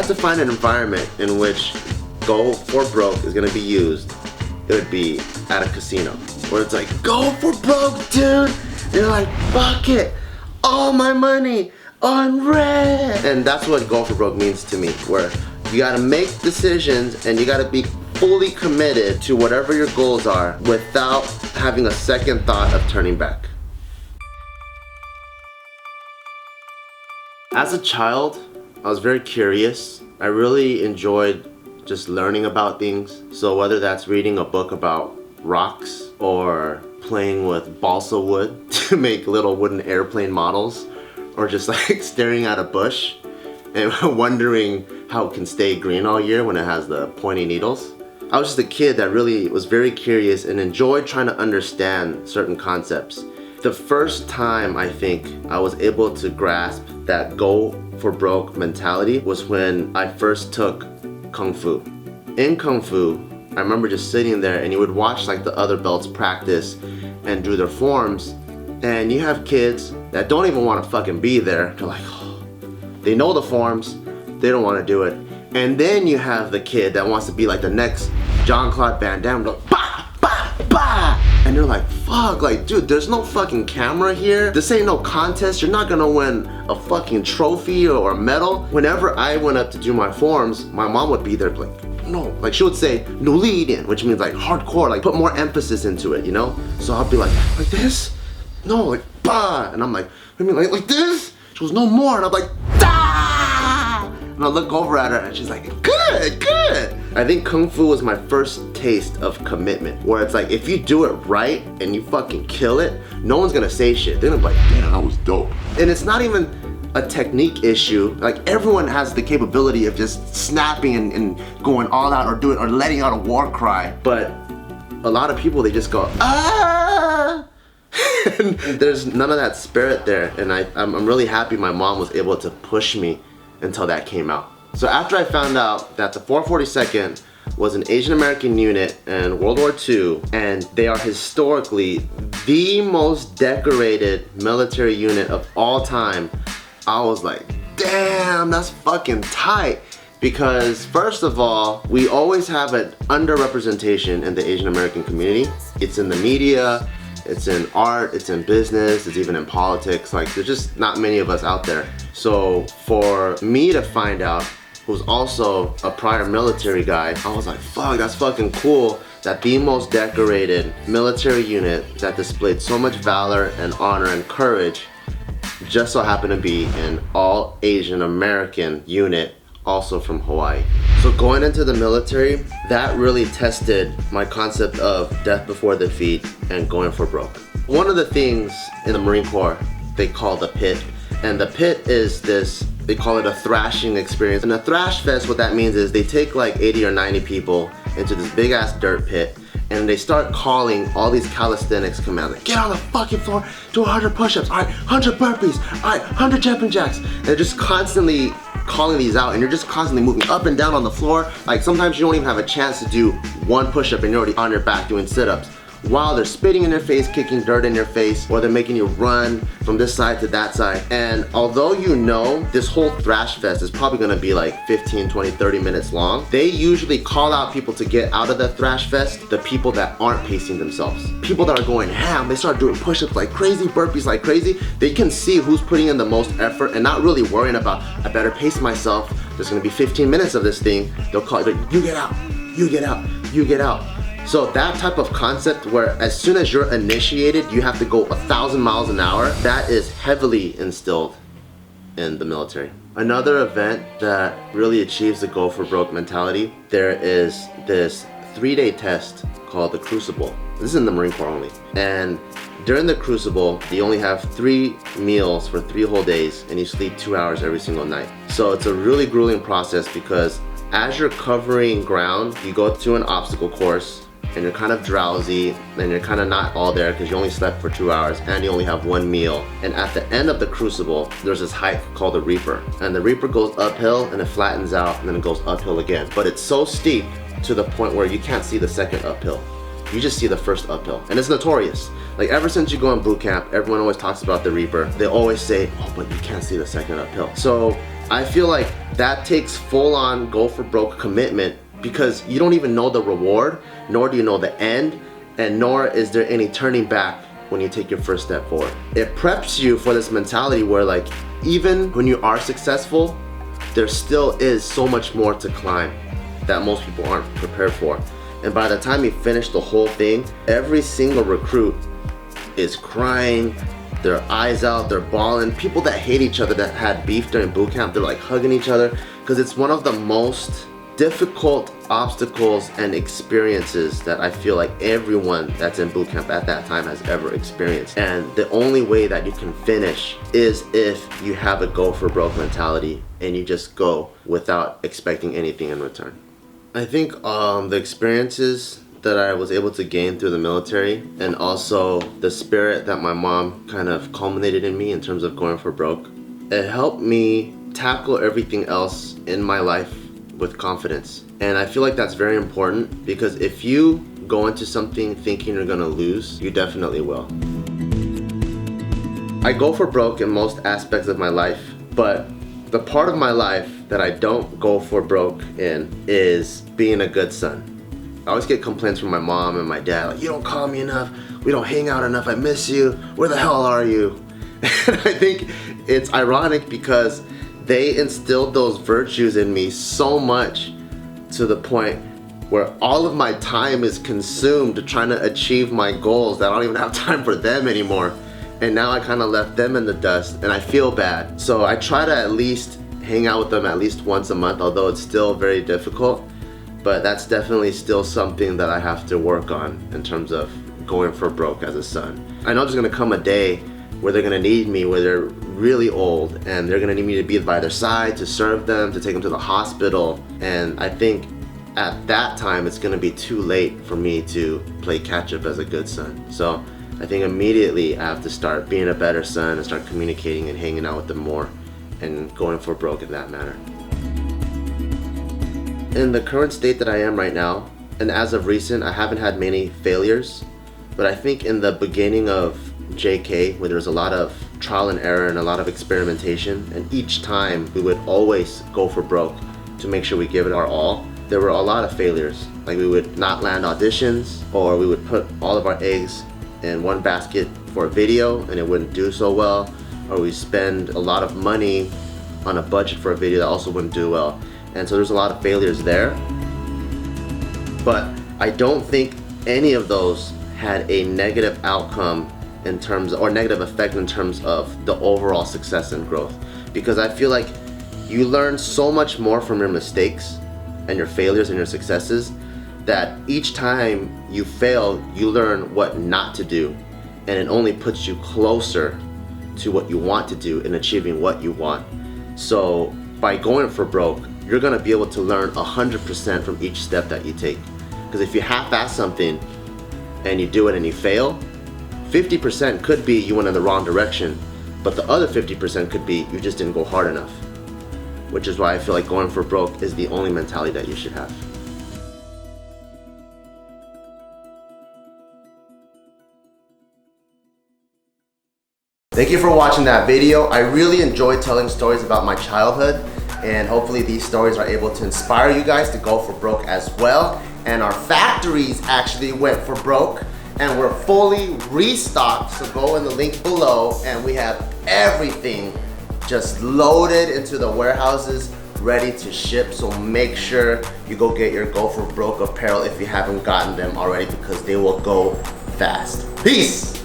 to find an environment in which go for broke is gonna be used, it would be at a casino. Where it's like, go for broke, dude! And you're like, fuck it! All my money on red! And that's what go for broke means to me, where you gotta make decisions and you gotta be fully committed to whatever your goals are without having a second thought of turning back. As a child, I was very curious. I really enjoyed just learning about things. So whether that's reading a book about rocks or playing with balsa wood to make little wooden airplane models, or just like staring at a bush and wondering how it can stay green all year when it has the pointy needles. I was just a kid that really was very curious and enjoyed trying to understand certain concepts. The first time I think I was able to grasp that go for broke mentality was when I first took Kung Fu. In Kung Fu, I remember just sitting there and you would watch like the other belts practice and do their forms, and you have kids that don't even want to fucking be there. They're like, oh, they know the forms, they don't want to do it. And then you have the kid that wants to be like the next Jean-Claude Van Damme, like, bah, bah, bah. And you're like, fuck, like, dude, there's no fucking camera here. This ain't no contest. You're not gonna win a fucking trophy or a medal. Whenever I went up to do my forms, my mom would be there like, no. Like, she would say, no lead in, which means like hardcore, like put more emphasis into it, you know? So I'll be like this? No, like, bah. And I'm like, I mean, like this? She goes, no more. And I'm like, da! And I look over at her and she's like, good, good. I think Kung Fu was my first taste of commitment, where it's like, if you do it right and you fucking kill it, no one's gonna say shit. They're gonna be like, damn, that was dope. And it's not even a technique issue. Like, everyone has the capability of just snapping and going all out, or doing, or letting out a war cry. But a lot of people, they just go, ah! And there's none of that spirit there. And I'm really happy my mom was able to push me until that came out. So after I found out that the 442nd was an Asian American unit in World War II, and they are historically the most decorated military unit of all time, I was like, damn, that's fucking tight. Because first of all, we always have an underrepresentation in the Asian American community. It's in the media, it's in art, it's in business, it's even in politics. Like, there's just not many of us out there. So for me to find out who's also a prior military guy, I was like, fuck, that's fucking cool that the most decorated military unit that displayed so much valor and honor and courage just so happened to be an all Asian American unit, also from Hawaii. So going into the military, that really tested my concept of death before defeat and going for broke. One of the things in the Marine Corps, they call the pit. And the pit is this, they call it a thrashing experience. And a thrash fest, what that means is they take like 80 or 90 people into this big ass dirt pit, and they start calling all these calisthenics commands. Like, get on the fucking floor, do 100 push-ups, all right, 100 burpees, all right, 100 jumping jacks. And they're just constantly calling these out, and you're just constantly moving up and down on the floor. Like, sometimes you don't even have a chance to do one push-up and you're already on your back doing sit-ups, while they're spitting in your face, kicking dirt in your face, or they're making you run from this side to that side. And although you know this whole thrash fest is probably gonna be like 15, 20, 30 minutes long, they usually call out people to get out of the thrash fest, the people that aren't pacing themselves. People that are going ham, they start doing push-ups like crazy, burpees like crazy. They can see who's putting in the most effort and not really worrying about, I better pace myself, there's gonna be 15 minutes of this thing. They'll call it, you get out, you get out, you get out. So that type of concept where as soon as you're initiated, you have to go 1,000 miles an hour, that is heavily instilled in the military. Another event that really achieves the go for broke mentality, there is this 3-day test called the Crucible. This is in the Marine Corps only. And during the Crucible, you only have 3 meals for 3 whole days, and you sleep 2 hours every single night. So it's a really grueling process, because as you're covering ground, you go through an obstacle course, and you're kind of drowsy, and you're kind of not all there because you only slept for 2 hours and you only have 1 meal. And at the end of the Crucible, there's this hike called the Reaper. And the Reaper goes uphill and it flattens out and then it goes uphill again. But it's so steep to the point where you can't see the second uphill. You just see the first uphill. And it's notorious. Like, ever since you go in boot camp, everyone always talks about the Reaper. They always say, oh, but you can't see the second uphill. So I feel like that takes full-on go for broke commitment, because you don't even know the reward, nor do you know the end, and nor is there any turning back when you take your first step forward. It preps you for this mentality where, like, even when you are successful, there still is so much more to climb that most people aren't prepared for. And by the time you finish the whole thing, every single recruit is crying, their eyes out, they're bawling. People that hate each other, that had beef during boot camp, they're like hugging each other, because it's one of the most difficult obstacles and experiences that I feel like everyone that's in boot camp at that time has ever experienced. And the only way that you can finish is if you have a go for broke mentality and you just go without expecting anything in return. I think the experiences that I was able to gain through the military, and also the spirit that my mom kind of culminated in me in terms of going for broke, it helped me tackle everything else in my life with confidence. And I feel like that's very important, because if you go into something thinking you're gonna lose, you definitely will. I go for broke in most aspects of my life, but the part of my life that I don't go for broke in is being a good son. I always get complaints from my mom and my dad, like, you don't call me enough, we don't hang out enough, I miss you, where the hell are you? And I think it's ironic because they instilled those virtues in me so much, to the point where all of my time is consumed trying to achieve my goals that I don't even have time for them anymore. And now I kind of left them in the dust and I feel bad. So I try to at least hang out with them at least once a month, although it's still very difficult. But that's definitely still something that I have to work on in terms of going for broke as a son. I know there's gonna come a day where they're gonna need me, where they're really old and they're gonna need me to be by their side, to serve them, to take them to the hospital. And I think at that time it's gonna be too late for me to play catch up as a good son. So I think immediately I have to start being a better son and start communicating and hanging out with them more and going for broke in that manner. In the current state that I am right now, and as of recent, I haven't had many failures, but I think in the beginning of JK, where there's a lot of trial and error and a lot of experimentation, and each time we would always go for broke to make sure we give it our all, there were a lot of failures. Like, we would not land auditions, or we would put all of our eggs in one basket for a video and it wouldn't do so well, or we spend a lot of money on a budget for a video that also wouldn't do well. And so there's a lot of failures there, but I don't think any of those had a negative outcome in terms, or negative effect in terms of the overall success and growth, because I feel like you learn so much more from your mistakes and your failures and your successes, that each time you fail, you learn what not to do, and it only puts you closer to what you want to do and achieving what you want. So by going for broke, you're gonna be able to learn 100% from each step that you take. Because if you half-ass something and you do it and you fail, 50% could be you went in the wrong direction, but the other 50% could be you just didn't go hard enough. Which is why I feel like going for broke is the only mentality that you should have. Thank you for watching that video. I really enjoyed telling stories about my childhood, and hopefully these stories are able to inspire you guys to go for broke as well. And our factories actually went for broke, and we're fully restocked, so go in the link below and we have everything just loaded into the warehouses, ready to ship. So make sure you go get your go for broke apparel if you haven't gotten them already, because they will go fast. Peace!